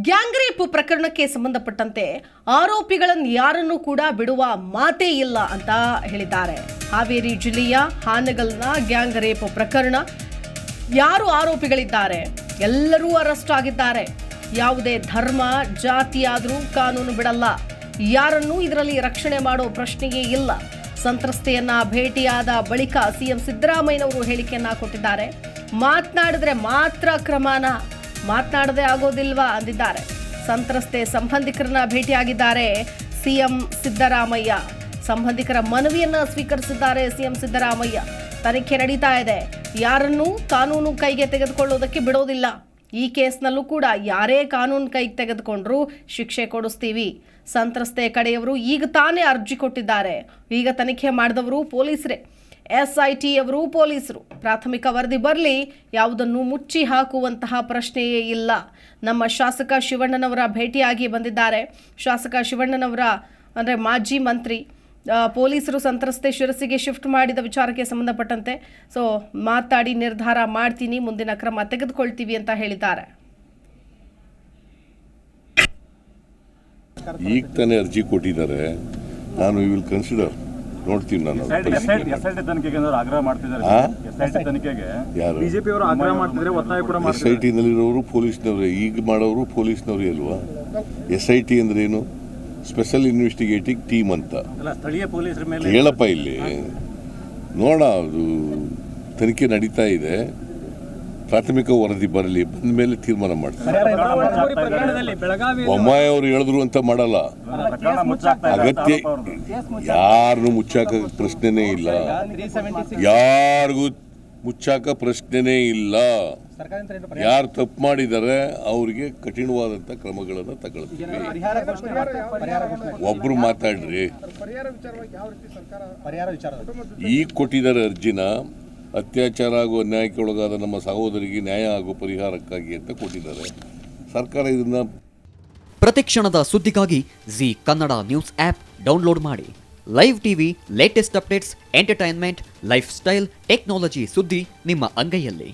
Gang rape ಪ್ರಕರಣಕ್ಕೆ ಸಂಬಂಧಪಟ್ಟಂತೆ ಆರೋಪಿಗಳನ್ನು ಯಾರನ್ನೂ ಕೂಡ ಬಿಡುವ ಮಾತೇ ಇಲ್ಲ ಅಂತ ಹೇಳಿದ್ದಾರೆ. ಹಾವೇರಿ ಜಿಲ್ಲೆಯ ಹಾನಗಲ್ನ ಗ್ಯಾಂಗ್ ರೇಪ್ ಪ್ರಕರಣ, ಯಾರು ಆರೋಪಿಗಳಿದ್ದಾರೆ ಎಲ್ಲರೂ ಅರೆಸ್ಟ್ ಆಗಿದ್ದಾರೆ. ಯಾವುದೇ ಧರ್ಮ ಜಾತಿ ಆದರೂ ಕಾನೂನು ಬಿಡಲ್ಲ, ಯಾರನ್ನೂ ಇದರಲ್ಲಿ ರಕ್ಷಣೆ ಮಾಡೋ ಪ್ರಶ್ನೆಯೇ ಇಲ್ಲ. ಸಂತ್ರಸ್ತೆಯನ್ನ ಭೇಟಿಯಾದ ಬಳಿಕ ಸಿಎಂ ಸಿದ್ದರಾಮಯ್ಯನವರು ಹೇಳಿಕೆಯನ್ನ ಕೊಟ್ಟಿದ್ದಾರೆ. ಮಾತನಾಡಿದ್ರೆ ಮಾತ್ರ ಕ್ರಮನ, ಮಾತನಾಡದೆ ಆಗೋದಿಲ್ವಾ ಅಂದಿದ್ದಾರೆ. ಸಂತ್ರಸ್ತೆ ಸಂಬಂಧಿಕರನ್ನ ಭೇಟಿಯಾಗಿದ್ದಾರೆ ಸಿಎಂ ಸಿದ್ದರಾಮಯ್ಯ. ಸಂಬಂಧಿಕರ ಮನವಿಯನ್ನ ಸ್ವೀಕರಿಸಿದ್ದಾರೆ ಸಿಎಂ ಸಿದ್ದರಾಮಯ್ಯ. ತನಿಖೆ ನಡೀತಾ ಇದೆ, ಯಾರನ್ನೂ ಕಾನೂನು ಕೈಗೆ ತೆಗೆದುಕೊಳ್ಳೋದಕ್ಕೆ ಬಿಡೋದಿಲ್ಲ. ಈ ಕೇಸ್ನಲ್ಲೂ ಕೂಡ ಯಾರೇ ಕಾನೂನು ಕೈಗೆ ತೆಗೆದುಕೊಂಡ್ರೂ ಶಿಕ್ಷೆ ಕೊಡಿಸ್ತೀವಿ. ಸಂತ್ರಸ್ತೆ ಕಡೆಯವರು ಈಗ ತಾನೇ ಅರ್ಜಿ ಕೊಟ್ಟಿದ್ದಾರೆ. ಈಗ ತನಿಖೆ ಮಾಡಿದವರು ಪೊಲೀಸರೇ, SIT ಅವರು ಪೊಲೀಸರು. ಪ್ರಾಥಮಿಕ ವರದಿ ಬರಲಿ, ಯಾವುದನ್ನು ಮುಚ್ಚಿ ಹಾಕುವಂತಹ ಪ್ರಶ್ನೆಯೇ ಇಲ್ಲ. ನಮ್ಮ ಶಾಸಕ ಶಿವಣ್ಣನವರ ಭೇಟಿಯಾಗಿ ಬಂದಿದ್ದಾರೆ. ಶಾಸಕ ಶಿವಣ್ಣನವರ ಅಂದರೆ ಮಾಜಿ ಮಂತ್ರಿ ಪೊಲೀಸರು ಸಂತ್ರಸ್ತೆ ಶಿರಸಿಗೆ ಶಿಫ್ಟ್ ಮಾಡಿದ ವಿಚಾರಕ್ಕೆ ಸಂಬಂಧಪಟ್ಟಂತೆ ಮಾತಾಡಿ ನಿರ್ಧಾರ ಮಾಡ್ತೀನಿ, ಮುಂದಿನ ಕ್ರಮ ತೆಗೆದುಕೊಳ್ತೀವಿ ಅಂತ ಹೇಳಿದ್ದಾರೆ. ಈಗ ತಾನೇ ಅರ್ಜಿ ಕೊಟ್ಟಿದ್ದಾರೆ, ನಾನು ವಿಲ್ ಕನ್ಸಿಡರ್ ನೋಡ್ತೀನಿ. ನಾನು SIT ನಲ್ಲಿರೋರು ಪೊಲೀಸ್ನವ್ರೆ, ಈಗ ಮಾಡೋರು ಪೊಲೀಸ್ನವ್ರೆ ಅಲ್ವಾ? SIT ಅಂದ್ರೆ ಏನು? ಸ್ಪೆಷಲ್ ಇನ್ವೆಸ್ಟಿಗೇಟಿಂಗ್ ಟೀಮ್ ಅಂತ ಹೇಳಪ್ಪ. ಇಲ್ಲಿ ನೋಡ, ಅದು ತನಿಖೆ ನಡೀತಾ ಇದೆ. ಪ್ರಾಥಮಿಕ ವರದಿ ಬರಲಿ, ಬಂದ ಮೇಲೆ ತೀರ್ಮಾನ ಮಾಡ್ತಾರೆ. ಬೊಮ್ಮಾಯಿ ಅವರು ಹೇಳಿದ್ರು ಅಂತ ಮಾಡಲ್ಲ. ಅಗತ್ಯ ಯಾರನ್ನು ಮುಚ್ಚಾಕ ಪ್ರಶ್ನೆನೇ ಇಲ್ಲ, ಯಾರಿಗೂ ಮುಚ್ಚಾಕ ಪ್ರಶ್ನೆನೇ ಇಲ್ಲ. ಯಾರು ತಪ್ಪು ಮಾಡಿದ್ದಾರೆ ಅವರಿಗೆ ಕಠಿಣವಾದಂತ ಕ್ರಮಗಳನ್ನು ತಗೊಳ್ತೀವಿ. ಒಬ್ರು ಮಾತಾಡ್ರಿ. ಈಗ ಕೊಟ್ಟಿದ್ದಾರೆ ಅರ್ಜಿನ, ಅತ್ಯಾಚಾರ ಹಾಗೂ ಅನ್ಯಾಯಕ್ಕೆ ಒಳಗಾದ ನಮ್ಮ ಸಹೋದರಿಗೆ ನ್ಯಾಯ ಹಾಗೂ ಪರಿಹಾರಕ್ಕಾಗಿ ಅಂತ ಕೊಟ್ಟಿದ್ದಾರೆ. ಸರ್ಕಾರ ಇದನ್ನ ಪ್ರತಿಕ್ಷಣದ ಸುದ್ದಿಗಾಗಿ Zee Kannada news app download ಮಾಡಿ. Live TV, latest updates, entertainment, lifestyle, technology ಸುದ್ದಿ ನಿಮ್ಮ ಅಂಗೈಯಲ್ಲಿ.